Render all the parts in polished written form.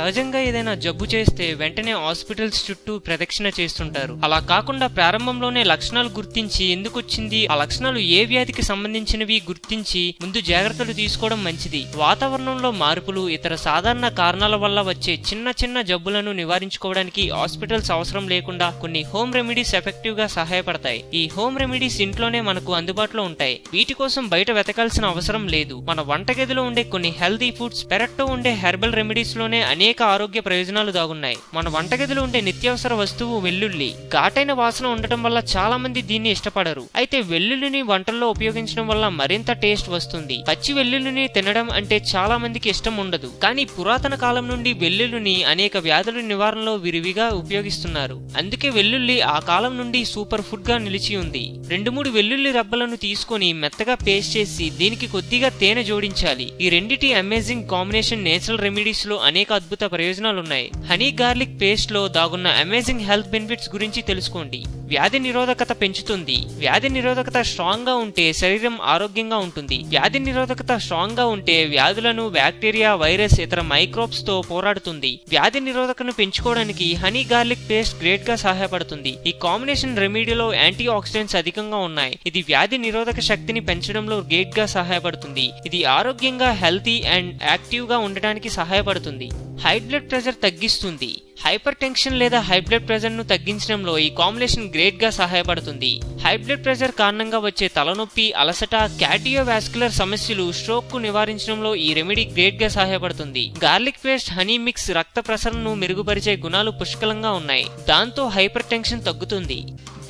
సహజంగా ఏదైనా జబ్బు చేస్తే వెంటనే హాస్పిటల్స్ చుట్టూ ప్రదక్షిణ చేస్తుంటారు. అలా కాకుండా ప్రారంభంలోనే లక్షణాలు గుర్తించి ఎందుకొచ్చింది, ఆ లక్షణాలు ఏ వ్యాధికి సంబంధించినవి గుర్తించి ముందు జాగ్రత్తలు తీసుకోవడం మంచిది. వాతావరణంలో మార్పులు, ఇతర సాధారణ కారణాల వల్ల వచ్చే చిన్న చిన్న జబ్బులను నివారించుకోవడానికి హాస్పిటల్స్ అవసరం లేకుండా కొన్ని హోమ్ రెమెడీస్ ఎఫెక్టివ్ గా సహాయపడతాయి. ఈ హోమ్ రెమెడీస్ ఇంట్లోనే మనకు అందుబాటులో ఉంటాయి. వీటి కోసం బయట వెతకాల్సిన అవసరం లేదు. మన వంటగదిలో ఉండే కొన్ని హెల్తీ ఫుడ్స్, పెరట్లో ఉండే హెర్బల్ రెమెడీస్ లోనే అనేక ఆరోగ్య ప్రయోజనాలు దాగున్నాయి. మన వంటగదిలో ఉండే నిత్యావసర వస్తువు వెల్లుల్లి. ఘాటైన వాసన ఉండటం వల్ల చాలా మంది దీన్ని ఇష్టపడరు. అయితే వెల్లుల్లిని వంటల్లో ఉపయోగించడం వల్ల మరింత టేస్ట్ వస్తుంది. పచ్చి వెల్లుల్లిని తినడం అంటే చాలా మందికి ఇష్టం ఉండదు. కానీ పురాతన కాలం నుండి వెల్లుల్లిని అనేక వ్యాధుల నివారణలో విరివిగా ఉపయోగిస్తున్నారు. అందుకే వెల్లుల్లి ఆ కాలం నుండి సూపర్ ఫుడ్ గా నిలిచి ఉంది. 2-3 వెల్లుల్లి రబ్బలను తీసుకొని మెత్తగా పేస్ట్ చేసి దీనికి కొద్దిగా తేనె జోడించాలి. ఈ రెండిటి అమేజింగ్ కాంబినేషన్ నేచురల్ రెమెడీస్ లో అనేక అద్భుత ప్రయోజనాలున్నాయి. హనీ గార్లిక్ పేస్ట్ లో దాగున్న అమేజింగ్ హెల్త్ బెనిఫిట్స్ గురించి తెలుసుకోండి. వ్యాధి నిరోధకత పెంచుతుంది. వ్యాధి నిరోధకత స్ట్రాంగ్ గా ఉంటే శరీరం ఆరోగ్యంగా ఉంటుంది. వ్యాధి నిరోధకత స్ట్రాంగ్ గా ఉంటే వ్యాధులను బ్యాక్టీరియా, వైరస్, ఇతర మైక్రోబ్స్ తో పోరాడుతుంది. వ్యాధి నిరోధకను పెంచుకోవడానికి హనీ గార్లిక్ పేస్ట్ గ్రేట్ గా సహాయపడుతుంది. ఈ కాంబినేషన్ రెమెడీలో యాంటీ ఆక్సిడెంట్స్ అధికంగా ఉన్నాయి. ఇది వ్యాధి నిరోధక శక్తిని పెంచడంలో గ్రేట్ గా సహాయపడుతుంది. ఇది ఆరోగ్యంగా, హెల్తీ అండ్ యాక్టివ్ గా ఉండటానికి సహాయపడుతుంది. హై బ్లడ్ ప్రెషర్ తగ్గిస్తుంది. హైపర్ టెన్షన్ లేదా హై బ్లడ్ ప్రెషర్ ను తగ్గించడంలో ఈ కాంబినేషన్ గ్రేట్ గా సహాయపడుతుంది. హై బ్లడ్ ప్రెషర్ కారణంగా వచ్చే తలనొప్పి, అలసట, కార్డియోవాస్కులర్ సమస్యలు, స్ట్రోక్ కు నివారించడంలో ఈ రెమెడీ గ్రేట్ గా సహాయపడుతుంది. గార్లిక్ పేస్ట్, హనీ మిక్స్ రక్త ప్రసరణను మెరుగుపరిచే గుణాలు పుష్కలంగా ఉన్నాయి. దాంతో హైపర్ టెన్షన్ తగ్గుతుంది.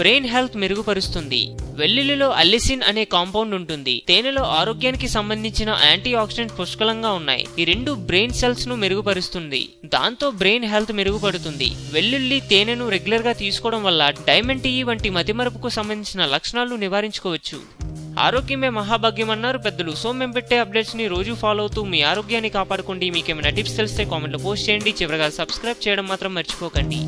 బ్రెయిన్ హెల్త్ మెరుగుపరుస్తుంది. వెల్లుల్లిలో అల్లిసిన్ అనే కాంపౌండ్ ఉంటుంది. తేనెలో ఆరోగ్యానికి సంబంధించిన యాంటీ ఆక్సిడెంట్స్ పుష్కలంగా ఉన్నాయి. ఈ రెండు బ్రెయిన్ సెల్స్ ను మెరుగుపరుస్తుంది. దాంతో బ్రెయిన్ హెల్త్ మెరుగుపడుతుంది. వెల్లుల్లి, తేనెను రెగ్యులర్ గా తీసుకోవడం వల్ల డైమెంటియీ వంటి మతిమరుపుకు సంబంధించిన లక్షణాలను నివారించుకోవచ్చు. ఆరోగ్యమే మహాభాగ్యం అన్నారు పెద్దలు. సో మేము పెట్టే అప్డేట్స్ ని రోజు ఫాలో అవుతూ మీ ఆరోగ్యాన్ని కాపాడుకోండి. మీకేమైనా టిప్స్ తెలిస్తే కామెంట్ లో పోస్ట్ చేయండి. చివరగా సబ్స్క్రైబ్ చేయడం మాత్రం మర్చిపోకండి.